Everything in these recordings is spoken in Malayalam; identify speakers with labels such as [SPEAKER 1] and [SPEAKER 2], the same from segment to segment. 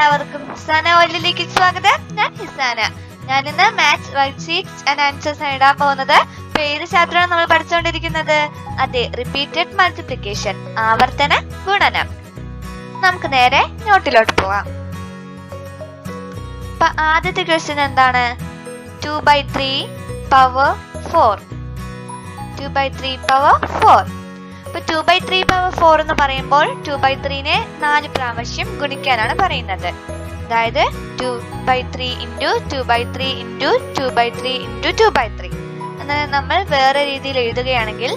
[SPEAKER 1] എല്ലാവർക്കും ഹിസാന വേൾഡിലേക്ക് സ്വാഗതം. ഞാൻ ഹിസാന. ഞാനിന്ന് മാത്സ് വർക്ക്ഷീറ്റ്സ് ആൻഡ് ആൻസേഴ്സ് ഇടാൻ പോകുന്നത് പേര് ചാപ്റ്ററാണ് നമ്മൾ പഠിച്ചുകൊണ്ടിരിക്കുന്നത്. അതെ, റിപ്പീറ്റഡ് മൾട്ടിപ്ലിക്കേഷൻ, ആവർത്തന ഗുണനം. നമുക്ക് നേരെ നോട്ടിലോട്ട് പോവാം. അപ്പൊ ആദ്യത്തെ ക്വസ്റ്റ്യൻ എന്താണ്? 2/3 പവർ 4. 2/3 പവർ 4. ഇപ്പൊ 2/3 പവർ 4 എന്ന് പറയുമ്പോൾ 2/3നെ 4 പ്രാവശ്യം ഗുണിക്കാനാണ് പറയുന്നത്. അതായത് 2/3 ഇൻറ്റു 2/3 ഇൻറ്റു 2/3 ഇൻറ്റു 2/3. എന്നാൽ നമ്മൾ വേറെ രീതിയിൽ എഴുതുകയാണെങ്കിൽ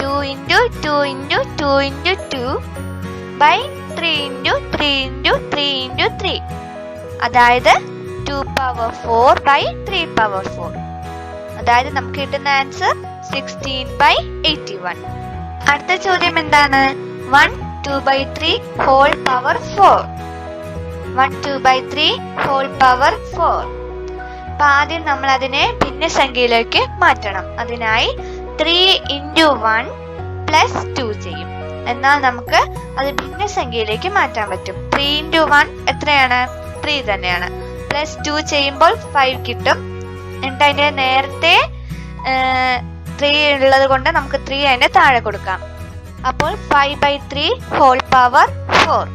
[SPEAKER 1] 2 into 2 into 2 into 2 by 3 into 3 into 3 into 3. അതായത് 2 പവർ 4 ബൈ 3 പവർ 4. അതായത് നമുക്ക് കിട്ടുന്ന ആൻസർ 16/81. അടുത്ത ചോദ്യം എന്താണ്? 1 2/3 ഹോൾ പവർ 4. 1 2/3 whole power 4. അപ്പൊ ആദ്യം നമ്മൾ അതിനെ ഭിന്നസംഖ്യയിലേക്ക് മാറ്റണം. അതിനായി 3 ഇൻറ്റു 1 പ്ലസ് 2 ചെയ്യും. എന്നാൽ നമുക്ക് അത് ഭിന്നസംഖ്യയിലേക്ക് മാറ്റാൻ പറ്റും. 3 ഇൻറ്റു 1 എത്രയാണ്? 3 തന്നെയാണ്. പ്ലസ് 2 ചെയ്യുമ്പോൾ 5 കിട്ടും. എന്നിട്ട് അതിന്റെ നേരത്തെ 3 ഉള്ളത് കൊണ്ട് നമുക്ക് 3 അതിന്റെ താഴെ കൊടുക്കാം. അപ്പോൾ 5/3 ഹോൾ പവർ 4.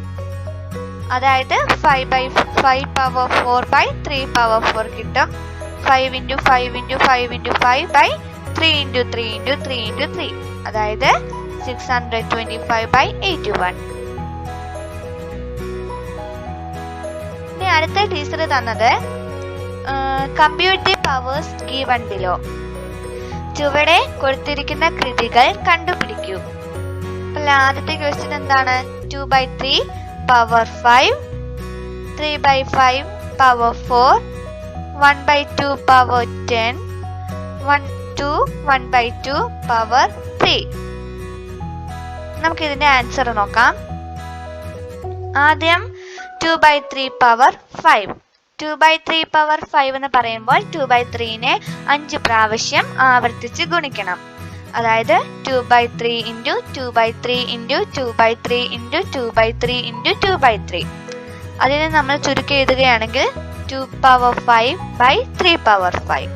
[SPEAKER 1] അതായത് 5/5 പവർ 4 ബൈ 3 പവർ 4 കിട്ടും. 5 into 5 into 5 into 5 by 3 into 3 into 3 into 3. അതായത് 625/81. ഇനി അടുത്ത ടീച്ചർ തന്നത് compute the powers given below. ചുവടെ കൊടുത്തിരിക്കുന്ന കൃതികൾ കണ്ടുപിടിക്കൂ. അപ്പോൾ ആദ്യത്തെ ക്വസ്റ്റ്യൻ എന്താണ്? 2/3 പവർ 5, 3/5 പവർ 4, 1/2 പവർ 10, 1/2 പവർ 3. നമുക്ക് ഇതിന്റെ ആൻസർ നോക്കാം. ആദ്യം 2/3 പവർ 5. 2/3 പവർ 5 എന്ന് പറയുമ്പോൾ 2/3നെ 5 പ്രാവശ്യം ആവർത്തിച്ച് ഗുണിക്കണം. അതായത് 2/3 ഇൻറ്റു 2/3 ഇൻറ്റു 2/3 ഇൻറ്റു 2/3 ഇൻറ്റു 2/3. അതിനെ നമ്മൾ ചുരുക്കി എഴുതുകയാണെങ്കിൽ 2 പവർ 5 ബൈ 3 പവർ 5.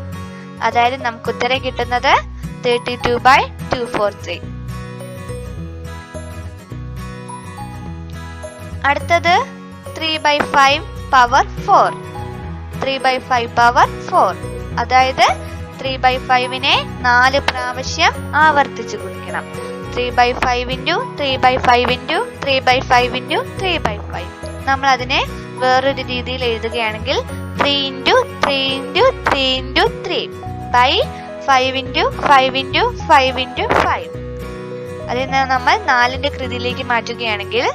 [SPEAKER 1] അതായത് നമുക്ക് ഉത്തരം കിട്ടുന്നത് 32/243. അടുത്തത് 3/5 പവർ 4. 3/5 പവർ 4. അതായത് 3/5നെ 4 പ്രാവശ്യം ആവർത്തിച്ച് ഗുണിക്കണം. 3/5 ഇൻറ്റു 3/5 ഇൻറ്റു 3/5 ഇൻറ്റു 3/5. നമ്മൾ അതിനെ വേറൊരു രീതിയിൽ എഴുതുകയാണെങ്കിൽ 3 into 3 into 3 into 3 by 5 into 5 into 5 into 5. അതിൽ നിന്ന് നമ്മൾ 4ന്റെ കൃതിയിലേക്ക് മാറ്റുകയാണെങ്കിൽ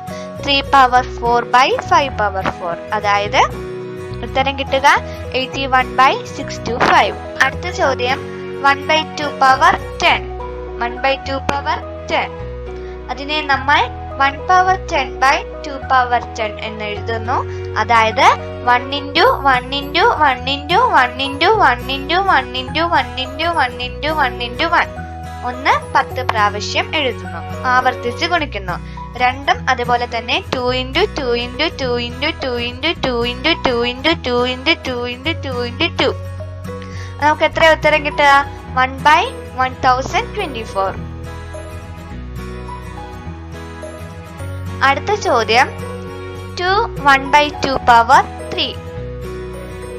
[SPEAKER 1] 3 പവർ 4 ബൈ 5 പവർ 4. അതായത് ഉത്തരം കിട്ടുക 81/625. അടുത്ത ചോദ്യം 1/2 പവർ 10. 1/2 പവർ 10. അതിനെ നമ്മൾ 1 പവർ 10 ബൈ 2 പവർ 10 എന്ന് എഴുതുന്നു. അതായത് 1 into 1 into 1 into 1 into 1 into 1 into 1 into 1 into 1 into 1. 10 പ്രാവശ്യം എഴുതുന്നു, ആവർത്തിച്ച് ഗുണിക്കുന്നു. രണ്ടും അതുപോലെ തന്നെ 2 into 2 into 2 into 2 into 2 into 2 into 2 into 2 into 2 into 2. നമുക്ക് എത്ര ഉത്തരം കിട്ടുക? 1/1024. അടുത്ത ചോദ്യം 2 1/2 പവർ 3.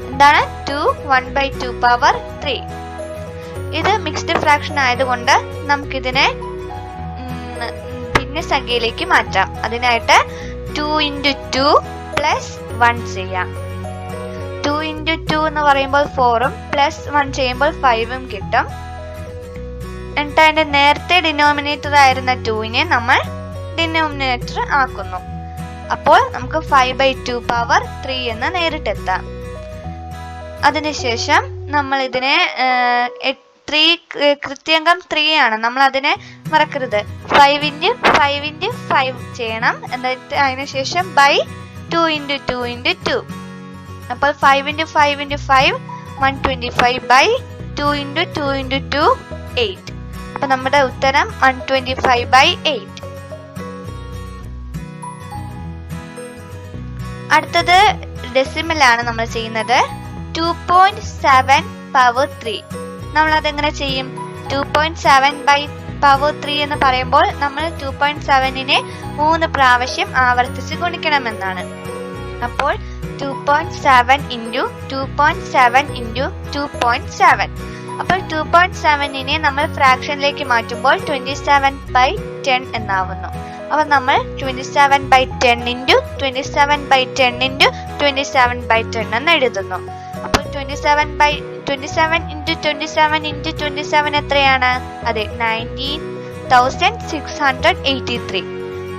[SPEAKER 1] എന്താണ് 2 1/2 പവർ 3? ഇത് മിക്സ്ഡ് ഫ്രാക്ഷൻ ആയതുകൊണ്ട് നമുക്കിതിനെ ഭിന്നസംഖ്യയിലേക്ക് മാറ്റാം. അതിനായിട്ട് 2 ഇൻറ്റു 2 പ്ലസ് 1 ചെയ്യാം. 2 ഇൻറ്റു 2 എന്ന് പറയുമ്പോൾ 4ഉം പ്ലസ് 1 ചെയ്യുമ്പോൾ 5ഉം കിട്ടും. എന്നിട്ട് അതിന്റെ നേരത്തെ ഡിനോമിനേറ്റർ ആയിരുന്ന 2നെ നമ്മൾ ഡിനോമിനേറ്റർ ആക്കുന്നു. അപ്പോൾ നമുക്ക് 5/2 പവർ 3 എന്ന് നേരിട്ടെത്താം. അതിനുശേഷം നമ്മൾ ഇതിനെ 3 കൃത്യംഗം 3 ആണ്, നമ്മൾ അതിനെ മറക്കരുത്. 5 ഇൻറ്റു 5 ഇൻറ്റു 5 ചെയ്യണം. എന്നിട്ട് അതിനുശേഷം ബൈ 2 ഇൻറ്റു 2 ഇൻറ്റു 2. അപ്പോൾ 5 into 5 into 5 125 by 2 into 2 into 2 8. അപ്പൊ നമ്മുടെ ഉത്തരം 125/8. അടുത്തത് ഡെസിമൽ ആണ് നമ്മൾ ചെയ്യുന്നത്. 2.7 പവർ 3. നമ്മൾ അതെങ്ങനെ ചെയ്യും? 2.7 by പവർ 3 എന്ന് പറയുമ്പോൾ നമ്മൾ 2.7നെ 3 പ്രാവശ്യം ആവർത്തിച്ച് ഗുണിക്കണമെന്നാണ്. അപ്പോൾ 2.7 into 2.7 into 2.7. അപ്പോൾ 2.7നെ നമ്മൾ ഫ്രാക്ഷനിലേക്ക് മാറ്റുമ്പോൾ 27/10 എന്നാവുന്നു. അപ്പോൾ നമ്മൾ 27/10 into 27/10 into 27/10 എന്ന് എഴുതുന്നു. അപ്പോൾ 27 into 27 into 27 എത്രയാണ്? അതെ, 19,683.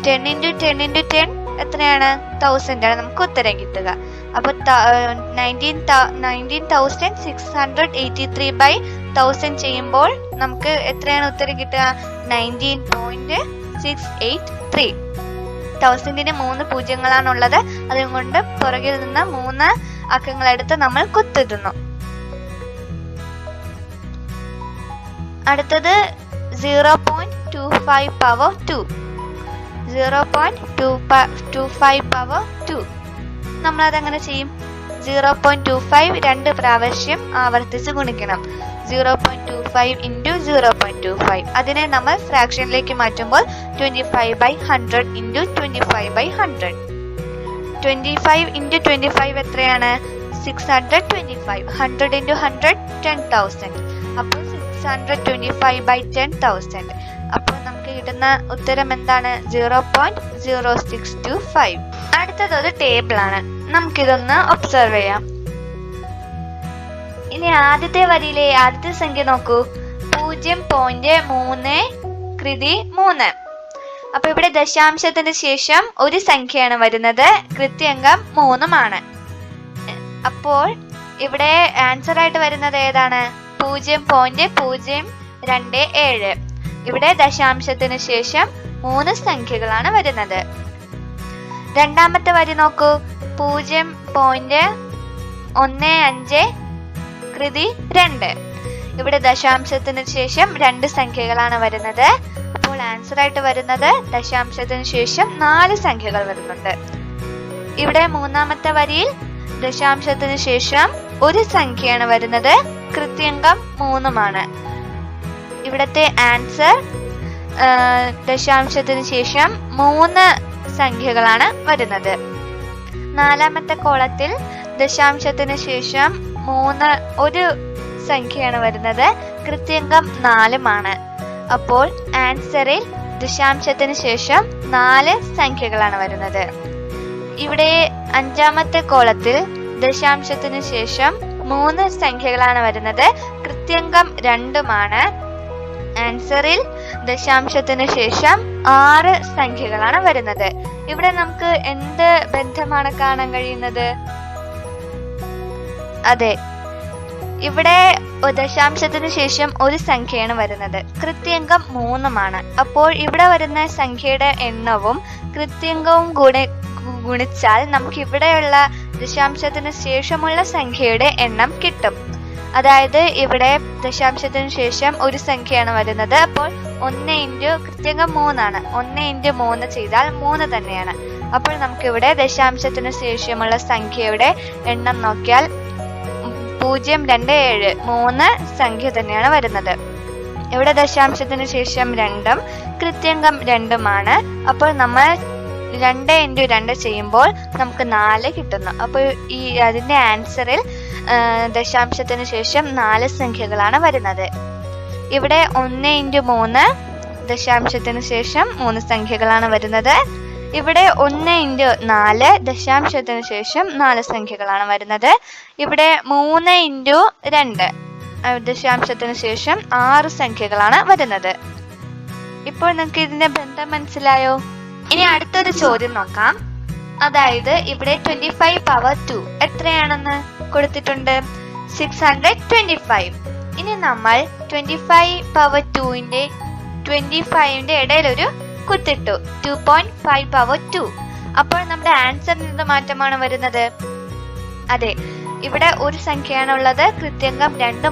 [SPEAKER 1] 10 into 10 into 10 എത്രയാണ്? 1000 ആണ് നമുക്ക് ഉത്തരം കിട്ടുക. അപ്പോൾ 19,683 by 1000 ചെയ്യുമ്പോൾ നമുക്ക് എത്രയാണ് ഉത്തരം കിട്ടുക? 19.683. 1000ന് 3 പൂജ്യങ്ങളാണുള്ളത്. അതുകൊണ്ട് പുറകിൽ നിന്ന് 3 അക്കങ്ങളെടുത്ത് നമ്മൾ കുത്തിടുന്നു. അടുത്തത് 0.25 പവർ 2. 0.25 പവർ 2 നമ്മൾ അതെങ്ങനെ ചെയ്യും? 0.25 2 പ്രാവശ്യം ആവർത്തിച്ച് ഗുണിക്കണം. 0.25 into 0.25. അതിനെ നമ്മൾ ഫ്രാക്ഷനിലേക്ക് മാറ്റുമ്പോൾ 25/100 into 25/100. 25 into 25 എത്രയാണ്? 625. 100 into 100 10,000. അപ്പോൾ 625/10,000. അപ്പോൾ നമുക്ക് കിട്ടുന്ന ഉത്തരം എന്താണ്? 0.0625. അടുത്തത് ടേബിൾ ആണ്. നമുക്കിതൊന്ന് ഒബ്സർവ് ചെയ്യാം. ഇനി ആദ്യത്തെ വരിയിലെ ആദ്യത്തെ സംഖ്യ നോക്കൂ. 0.3 കൃതി 3. അപ്പൊ ഇവിടെ ദശാംശത്തിന് ശേഷം ഒരു സംഖ്യയാണ് വരുന്നത്. കൃത്യംഗം 3 അപ്പോൾ ഇവിടെ ആൻസർ ആയിട്ട് വരുന്നത് ഏതാണ്? 0.027. ഇവിടെ ദശാംശത്തിന് ശേഷം 3 സംഖ്യകളാണ് വരുന്നത്. രണ്ടാമത്തെ വരി നോക്കൂ. 0.15 കൃതി 2. ഇവിടെ ദശാംശത്തിന് ശേഷം 2 സംഖ്യകളാണ് വരുന്നത്. അപ്പോൾ ആൻസർ ആയിട്ട് വരുന്നത് ദശാംശത്തിന് ശേഷം 4 സംഖ്യകൾ വരുന്നുണ്ട്. ഇവിടെ മൂന്നാമത്തെ വരിയിൽ ദശാംശത്തിന് ശേഷം ഒരു സംഖ്യയാണ് വരുന്നത്. കൃത്യംഗം 3 ഇവിടത്തെ ആൻസർ ദശാംശത്തിന് ശേഷം 3 സംഖ്യകളാണ് വരുന്നത്. നാലാമത്തെ കോളത്തിൽ ദശാംശത്തിന് ശേഷം ഒരു സംഖ്യയാണ് വരുന്നത്. കൃത്യംഗം 4 അപ്പോൾ ആൻസറിൽ ദശാംശത്തിന് ശേഷം 4 സംഖ്യകളാണ് വരുന്നത്. ഇവിടെ അഞ്ചാമത്തെ കോളത്തിൽ ദശാംശത്തിന് ശേഷം 3 സംഖ്യകളാണ് വരുന്നത്. കൃത്യംഗം 2 ആൻസറിൽ ദശാംശത്തിന് ശേഷം 6 സംഖ്യകളാണ് വരുന്നത്. ഇവിടെ നമുക്ക് എന്ത് ബന്ധമാണ് കാണാൻ കഴിയുന്നത്? അതെ, ഇവിടെ ദശാംശത്തിന് ശേഷം ഒരു സംഖ്യയാണ് വരുന്നത്. കൃത്യംഗം 3 അപ്പോൾ ഇവിടെ വരുന്ന സംഖ്യയുടെ എണ്ണവും കൃത്യംഗവും ഗുണിച്ചാൽ നമുക്ക് ഇവിടെയുള്ള ദശാംശത്തിന് ശേഷമുള്ള സംഖ്യയുടെ എണ്ണം കിട്ടും. അതായത് ഇവിടെ ദശാംശത്തിന് ശേഷം ഒരു സംഖ്യയാണ് വരുന്നത്. അപ്പോൾ 1 into കൃത്യംഗം 3 1 into 3 ചെയ്താൽ 3 തന്നെയാണ്. അപ്പോൾ നമുക്കിവിടെ ദശാംശത്തിന് ശേഷമുള്ള സംഖ്യയുടെ എണ്ണം നോക്കിയാൽ 027 3 സംഖ്യ തന്നെയാണ് വരുന്നത്. ഇവിടെ ദശാംശത്തിന് ശേഷം 2 കൃത്യംഗം 2 അപ്പോൾ നമ്മൾ 2 into 2 ചെയ്യുമ്പോൾ നമുക്ക് 4 കിട്ടുന്നു. അപ്പോൾ അതിന്റെ ആൻസറിൽ ദശാംശത്തിന് ശേഷം 4 സംഖ്യകളാണ് വരുന്നത്. ഇവിടെ 1 into 3 ദശാംശത്തിന് ശേഷം 3 സംഖ്യകളാണ് വരുന്നത്. ഇവിടെ 1 into 4 ദശാംശത്തിന് ശേഷം 4 സംഖ്യകളാണ് വരുന്നത്. ഇവിടെ 3 into 2 ദശാംശത്തിന് ശേഷം 6 സംഖ്യകളാണ് വരുന്നത്. ഇപ്പോൾ നിങ്ങൾക്ക് ഇതിന്റെ ബന്ധം മനസ്സിലായോ? ഇനി അടുത്തൊരു ചോദ്യം നോക്കാം. അതായത് ഇവിടെ 25 പവർ 2 എത്രയാണെന്ന് കൊടുത്തിട്ടുണ്ട്. 625. ഇനി നമ്മൾ 25 പവർ 2ന്റെ 25ന്റെ ഇടയിലൊരു കുത്തിട്ടു. 2.5 പവർ 2. അപ്പോൾ നമ്മുടെ ആൻസറിൽ എന്ത് മാറ്റമാണ് വരുന്നത്? അതെ, ഇവിടെ ഒരു സംഖ്യയാണ് ഉള്ളത്. കൃത്യംഗം 2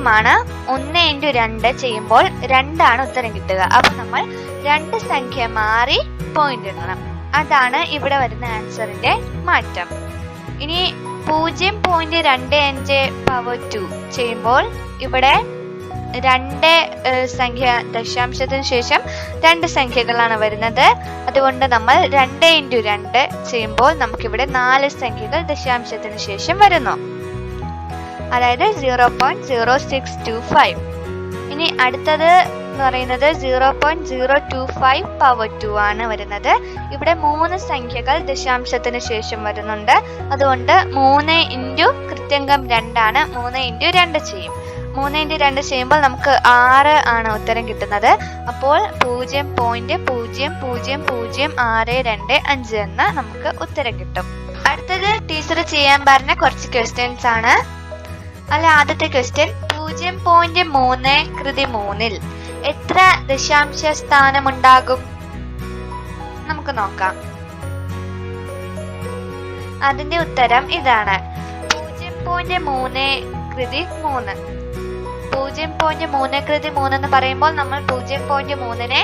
[SPEAKER 1] 1 into 2 ചെയ്യുമ്പോൾ 2 ഉത്തരം കിട്ടുക. അപ്പൊ നമ്മൾ 2 സംഖ്യ മാറി പോയിന്റ് ഇടണം. അതാണ് ഇവിടെ വരുന്ന ആൻസറിന്റെ മാറ്റം. ഇനി 0.25 പവർ 2 ചെയ്യുമ്പോൾ ഇവിടെ രണ്ട് സംഖ്യ ദശാംശത്തിന് ശേഷം രണ്ട് സംഖ്യകളാണ് വരുന്നത്. അതുകൊണ്ട് നമ്മൾ 2 × 2 ചെയ്യുമ്പോൾ നമുക്കിവിടെ 4 സംഖ്യകൾ ദശാംശത്തിന് ശേഷം വരുന്നു, അതായത് 0.0625. ഇനി അടുത്തത് എന്ന് പറയുന്നത് 0.025 പവർ 2 ആണ് വരുന്നത്. ഇവിടെ 3 സംഖ്യകൾ ദശാംശത്തിന് ശേഷം വരുന്നുണ്ട്. അതുകൊണ്ട് 3 × കൃത്യംഗം 2 ആണ്. 3 × 2 ചെയ്യും. 3 × 2 ചെയ്യുമ്പോൾ നമുക്ക് 6 ആണ് ഉത്തരം കിട്ടുന്നത്. അപ്പോൾ 0.0000625 എന്ന് നമുക്ക് ഉത്തരം കിട്ടും. അടുത്തത് ടീച്ചർ ചെയ്യാൻ പറഞ്ഞ കുറച്ച് ക്വസ്റ്റ്യൻസ് ആണ്. അല്ല, ആദ്യത്തെ ക്വസ്റ്റ്യൻ 0.3 കൃതി 3-ൽ എത്ര ദശാംശ സ്ഥാനമുണ്ടാകും? നമുക്ക് നോക്കാം. അതിന്റെ ഉത്തരം ഇതാണ്. 0.3 കൃതി 3. 0.3 കൃതി 3 എന്ന് പറയുമ്പോൾ നമ്മൾ 0.3-നെ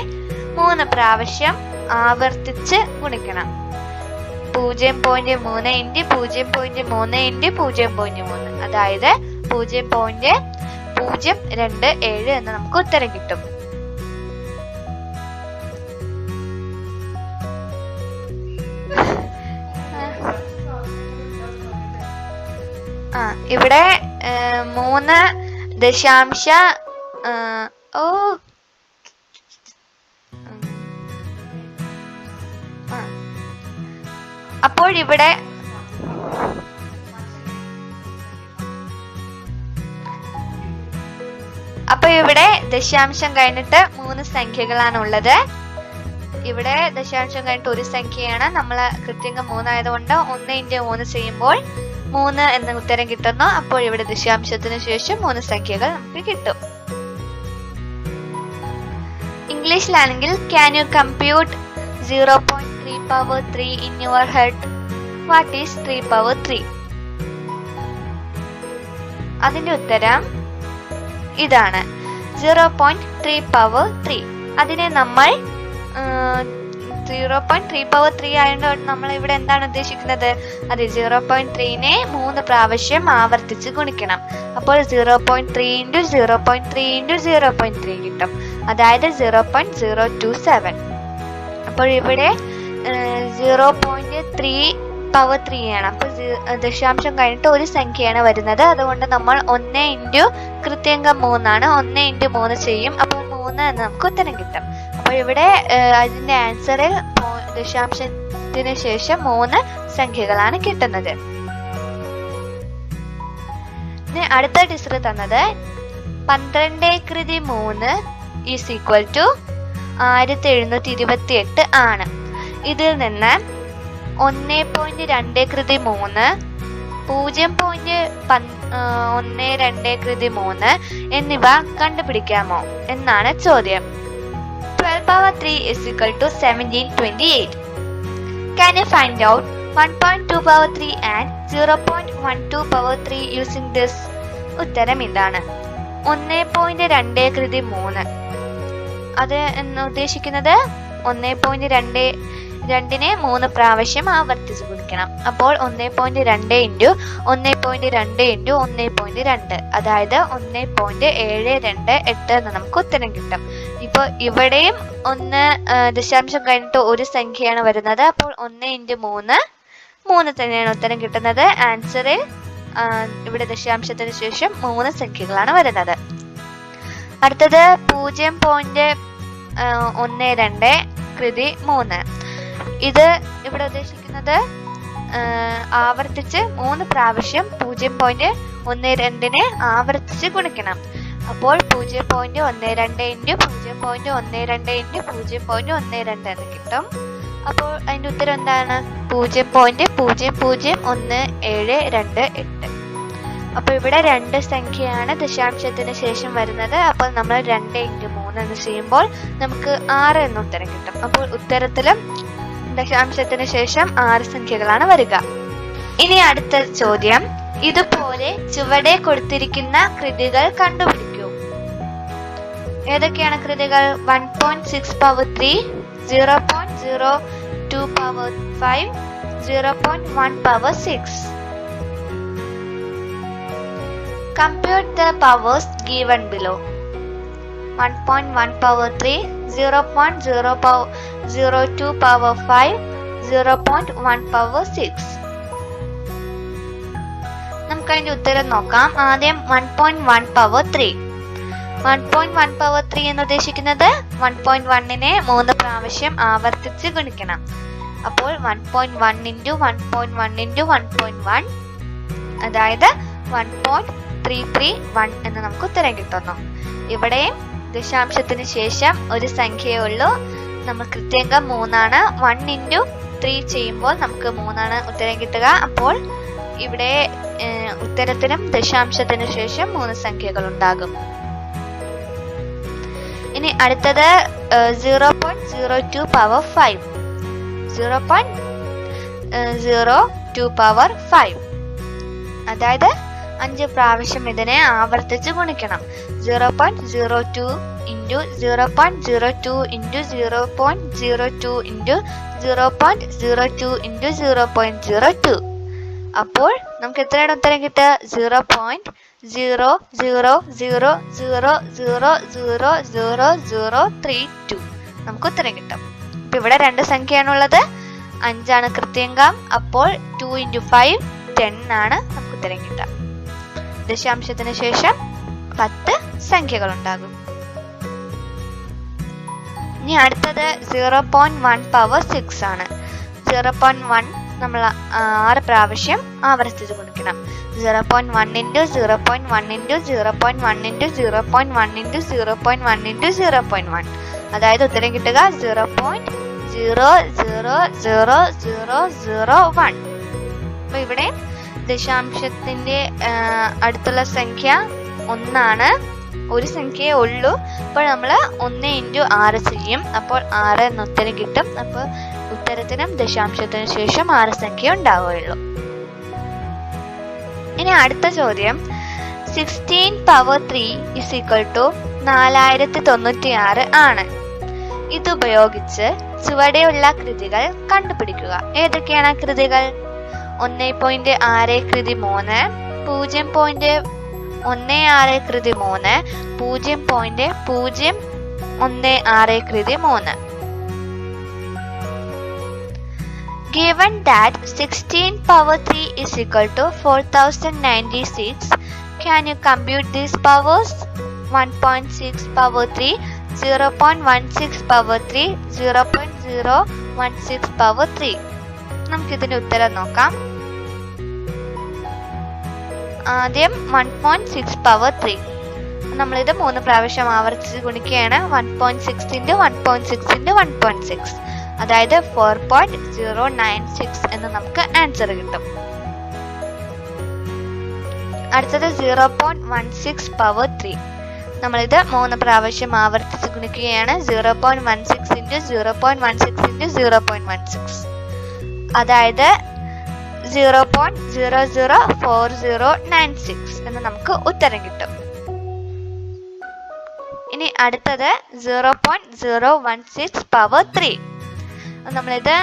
[SPEAKER 1] 3 പ്രാവശ്യം ആവർത്തിച്ച് ഗുണിക്കണം. 0.3 × 0.3 × 0.3, അതായത് 0.027 എന്ന് നമുക്ക് ഉത്തരം കിട്ടും. ഇവിടെ 3 ദശാംശ അപ്പോൾ ഇവിടെ ദശാംശം കഴിഞ്ഞിട്ട് 3 സംഖ്യകളാണ് ഉള്ളത്. ഇവിടെ ദശാംശം കഴിഞ്ഞിട്ട് ഒരു സംഖ്യയാണ്. നമ്മൾ കൃത്യംഗം 3 ആയതുകൊണ്ട് 1 × 3 ചെയ്യുമ്പോൾ 3 എന്ന ഉത്തരം കിട്ടുന്നു. അപ്പോൾ ഇവിടെ ദശാംശത്തിന് ശേഷം 3 സംഖ്യകൾ നമുക്ക് കിട്ടും. ഇംഗ്ലീഷിലാണെങ്കിൽ can you compute 0.3 power 3 in your head? What is 3 power 3? അതിന്റെ ഉത്തരം ഇതാണ്, 0.3 പവർ 3. അതിനെ നമ്മൾ 0.3 പവർ 3 ആയതുകൊണ്ട് നമ്മൾ ഇവിടെ എന്താണ് ഉദ്ദേശിക്കുന്നത്? അത് 0.3-നെ 3 പ്രാവശ്യം ആവർത്തിച്ച് ഗുണിക്കണം. അപ്പോൾ 0.3 × 0.3 × 0.3 കിട്ടും, അതായത് 0.027. അപ്പോൾ ഇവിടെ 0.3 പവർ 3 ആണ്. അപ്പോൾ ദശാംശം കഴിഞ്ഞിട്ട് ഒരു സംഖ്യയാണ് വരുന്നത്. അതുകൊണ്ട് നമ്മൾ 1 × കൃത്യംഗം 3 ആണ്. 1 × 3 ചെയ്യും. അപ്പോൾ 3 എന്ന് നമുക്ക് ഉത്തരം കിട്ടും. അപ്പോൾ ഇവിടെ അതിന്റെ ആൻസറിൽ ദശാംശത്തിന് ശേഷം 3 സംഖ്യകളാണ് കിട്ടുന്നത്. അടുത്ത ടീച്ചർ തന്നത് 12 കൃതി 3 ഈസ് ഈക്വൽ ടു 1728 ആണ്. ഇതിൽ നിന്ന് 1.2 കൃതി 3, 0.12 കൃതി 3 എന്നിവ കണ്ടുപിടിക്കാമോ എന്നാണ് ചോദ്യം. 12 power 3 is equal to 1728. Can you find out 1.2 power 3 and 0.12 power 3 using this? ഉത്തരം ഇതാണ്. 1.2 കൃതി 3 അത് എന്ന് ഉദ്ദേശിക്കുന്നത് 1.2-നെ 3 പ്രാവശ്യം ആവർത്തിച്ച് ഗുണിക്കണം. അപ്പോൾ 1.2 × 1.2 × 1.2, അതായത് 1.728 എന്ന് നമുക്ക് ഉത്തരം കിട്ടും. ഇപ്പൊ ഇവിടെയും 1 ദശാംശം കഴിഞ്ഞിട്ട് ഒരു സംഖ്യയാണ് വരുന്നത്. അപ്പോൾ 1 × 3 തന്നെയാണ് ഉത്തരം കിട്ടുന്നത്. ആൻസറിൽ ഇവിടെ ദശാംശത്തിന് ശേഷം 3 സംഖ്യകളാണ് വരുന്നത്. അടുത്തത് 0.12 കൃതി 3. ഇത് ഇവിടെ ഉദ്ദേശിക്കുന്നത് ആവർത്തിച്ച് 3 പ്രാവശ്യം 0.12-നെ ആവർത്തിച്ച് ഗുണിക്കണം. അപ്പോൾ 0.12 × 0.12 × 0.12 എന്ന് കിട്ടും. അപ്പോൾ അതിന്റെ ഉത്തരം എന്താണ്? 0.00128. അപ്പോൾ ഇവിടെ 2 സംഖ്യയാണ് ദശാംശത്തിന് ശേഷം വരുന്നത്. അപ്പോൾ നമ്മൾ 2 × 3 എന്ന് ചെയ്യുമ്പോൾ നമുക്ക് 6 എന്ന ഉത്തരം കിട്ടും. അപ്പോൾ ഉത്തരത്തിലും ദശാംശത്തിന് ശേഷം 6 സംഖ്യകളാണ് വരിക. ഇനി അടുത്ത ചോദ്യം, ഇതുപോലെ ചുവടെ കൊടുത്തിരിക്കുന്ന കൃതികൾ കണ്ടുപിടിക്കൂ. ഏതൊക്കെയാണ് കൃതികൾ? 1.6 power 3, 0.02 power 5, 0.1 power 6. Compute the powers given below. 1.1 power 3, 0.02 power 5, 0.1 power 6. നമുക്ക് അതിന്റെ ഉത്തരം നോക്കാം. ആദ്യം 1.1 പവർ 3. 1.1 പവർ 3 എന്ന് ഉദ്ദേശിക്കുന്നത് 1.1നെ 3 പ്രാവശ്യം ആവർത്തിച്ച് ഗുണിക്കണം. അപ്പോൾ 1.1 into 1.1 into 1.1, അതായത് 1.331 എന്ന് നമുക്ക് ഉത്തരം കിട്ടുന്നു. ഇവിടെയും ദശാംശത്തിന് ശേഷം ഒരു സംഖ്യയേ ഉള്ളൂ. നമ്മൾ കൃത്യംഗം 3ആണ്. 1 into 3 ചെയ്യുമ്പോൾ നമുക്ക് 3ആണ് ഉത്തരം കിട്ടുക. അപ്പോൾ ഇവിടെ ഉത്തരത്തിനും ദശാംശത്തിന് ശേഷം 3 സംഖ്യകൾ ഉണ്ടാകും. ഇനി അടുത്തത് 0.02 പവർ 5. 0.02 പവർ 5, അതായത് 5 പ്രാവശ്യം ഇതിനെ ആവർത്തിച്ച് ഗുണിക്കണം. 0.02 into 0.02 into 0.02 into 0.02 into 0.02. അപ്പോൾ നമുക്ക് എത്രയാണ് ഉത്തരം കിട്ടുക? 0.0000000032 നമുക്ക് ഉത്തരം കിട്ടും. അപ്പൊ ഇവിടെ 2 സംഖ്യയാണുള്ളത്. 5ആണ് കൃത്യംഗം. അപ്പോൾ 2 into 5 10 ആണ് നമുക്ക് ഉത്തരം കിട്ടുക. ദശാംശത്തിന് ശേഷം 10 സംഖ്യകൾ ഉണ്ടാകും. ഇനി അടുത്തത് 0.1 പവർ 6 ആണ്. 0.1 നമ്മൾ 6 പ്രാവശ്യം ആവർത്തിച്ച് ഗുണിക്കണം. 0.1 into 0.1 into 0.1 into 0.1 into 0.1 into 0.1, അതായത് ഉത്തരം കിട്ടുക 0.0000001. അപ്പൊ ഇവിടെ ദശാംശത്തിന്റെ അടുത്തുള്ള സംഖ്യ 1 ആണ്. ഒരു സംഖ്യയേ ഉള്ളൂ. അപ്പോൾ നമ്മൾ 1 into 6 ചെയ്യും. അപ്പോൾ 6 എന്ന് ഉത്തരം കിട്ടും. അപ്പോൾ ഉത്തരത്തിനും ദശാംശത്തിനു ശേഷം 6 സംഖ്യ ഉണ്ടാവുകയുള്ളൂ. ഇനി അടുത്ത ചോദ്യം, 16 പവർ 3 is equal to 4096 ആണ്. ഇതുപയോഗിച്ച് ചുവടെയുള്ള കൃതികൾ കണ്ടുപിടിക്കുക. ഏതൊക്കെയാണ് കൃതികൾ? 1.6 കൃതി 3, 0.16 കൃതി 3, 0.016 കൃതി 3. Given that 16 power 3 is equal to 4096, can you compute these powers? 1.6 power 3, 0.16 power 3, 0.016 power 3. നമുക്ക് ഇതിന്റെ ഉത്തരം നോക്കാം. ആദ്യം 1.6 പവർ 3. നമ്മളിത് 3 പ്രാവശ്യം ആവർത്തിച്ച് ഗുണിക്കുകയാണ്. 1.6 into 1.6 into 1.6, അതായത് 4.096 എന്ന് നമുക്ക് ആൻസർ കിട്ടും. അടുത്തത് 0.16 പവർ 3. നമ്മളിത് 3 പ്രാവശ്യം ആവർത്തിച്ച് ഗുണിക്കുകയാണ്. 0.16 into 0.16 into 0.16, അതായത് 0.004096 എന്ന് നമുക്ക് ഉത്തരം കിട്ടും. ഇനി അടുത്തത് 0.016 പവർ 3. നമ്മളിത്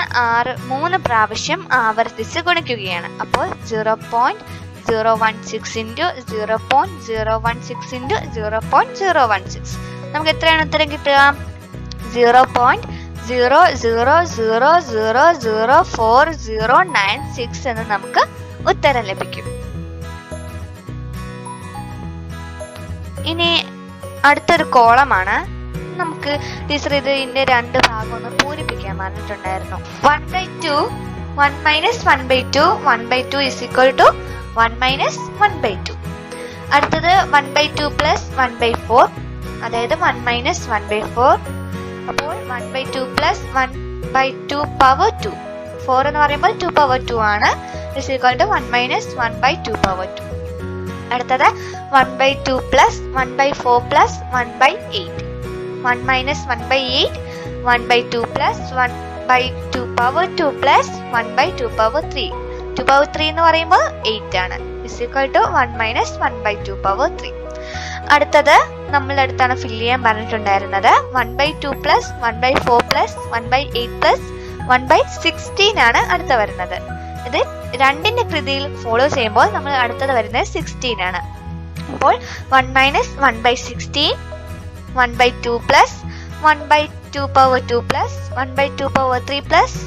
[SPEAKER 1] 3 പ്രാവശ്യം ആവർത്തിച്ച് ഗുണിക്കുകയാണ്. അപ്പോൾ 0.016 into 0.016 into 0.016, നമുക്ക് എത്രയാണ് ഉത്തരം കിട്ടുക? 0.00004096 എന്ന് നമുക്ക് ഉത്തരം ലഭിക്കും. ഇനി അടുത്തൊരു കോളമാണ്. നമുക്ക് ടീച്ചർ ഇതിന്റെ 2 ഭാഗം ഒന്ന് പൂരിപ്പിക്കാൻ പറഞ്ഞിട്ടുണ്ടായിരുന്നു. 1/2, 1 minus 1/2, 1/2 is equal to 1 minus 1/2. അടുത്തത് 1/2 plus 1/4, അതായത് 1 minus 1/4. അപ്പോൾ 1/2 plus 1/2 power 2. 4 എന്ന് പറയുമ്പോൾ 2 power 2 ആണ്. is equal to 1 minus 1/2 power 2. അടുത്തത് 1/2 plus 1/4 plus 1/8. 1 minus 1/8, 1/2 plus 1/2 power 2 plus 1/2 power 3. 2 power 3 എന്ന് പറയുമ്പോൾ 8 ആണ്. is equal to 1 minus 1/2 power 3. അടുത്തത് നമ്മളുടെ അടുത്താണ് ഫില്ല് ചെയ്യാൻ പറഞ്ഞിട്ടുണ്ടായിരുന്നത്. 1/2 plus 1/4 plus 1/8 plus 1/16 ആണ് അടുത്ത വരുന്നത്. ഇത് 2ന്റെ കൃതിയിൽ ഫോളോ ചെയ്യുമ്പോൾ നമ്മൾ അടുത്തത് വരുന്നത് 16 ആണ്. അപ്പോൾ 1 minus 1/16, 1/2 plus 1/2 power 2 plus 1/2 power 3 plus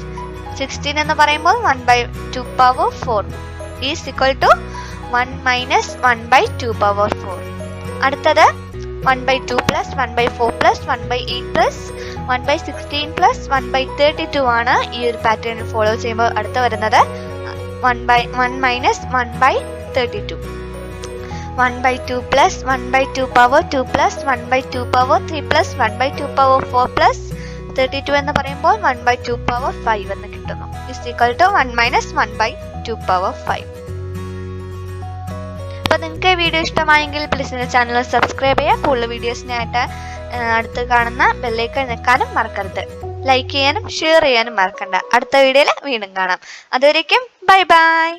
[SPEAKER 1] 16 എന്ന് പറയുമ്പോൾ 1/2 power 4 is equal to 1 minus 1/2 power 4. അടുത്തത് 1/2 പ്ലസ് 1/4 പ്ലസ് 1/8 പ്ലസ് 1/16 പ്ലസ് 1/32 ആണ് ഈ ഒരു പാറ്റേണിൽ ഫോളോ ചെയ്യുമ്പോൾ അടുത്ത് വരുന്നത് 1 minus 1/32. 1/2 plus 1/2 power 2 plus 1/2 power 3 plus 1/2 power 4 plus 32 എന്ന് പറയുമ്പോൾ 1/2 പവർ 5 എന്ന് കിട്ടുന്നു. Is equal to 1 minus 1/2 power 5. അപ്പൊ നിങ്ങൾക്ക് ഈ വീഡിയോ ഇഷ്ടമായെങ്കിൽ പ്ലീസ് എന്റെ ചാനൽ സബ്സ്ക്രൈബ് ചെയ്യുക. കൂടുതൽ വീഡിയോസിനായിട്ട് അടുത്ത് കാണുന്ന ബെല്ലൈക്കൺ ഞെക്കാനും മറക്കരുത്. ലൈക്ക് ചെയ്യാനും ഷെയർ ചെയ്യാനും മറക്കണ്ട. അടുത്ത വീഡിയോയിൽ വീണ്ടും കാണാം. അതുവരേക്കും ബൈ ബൈ.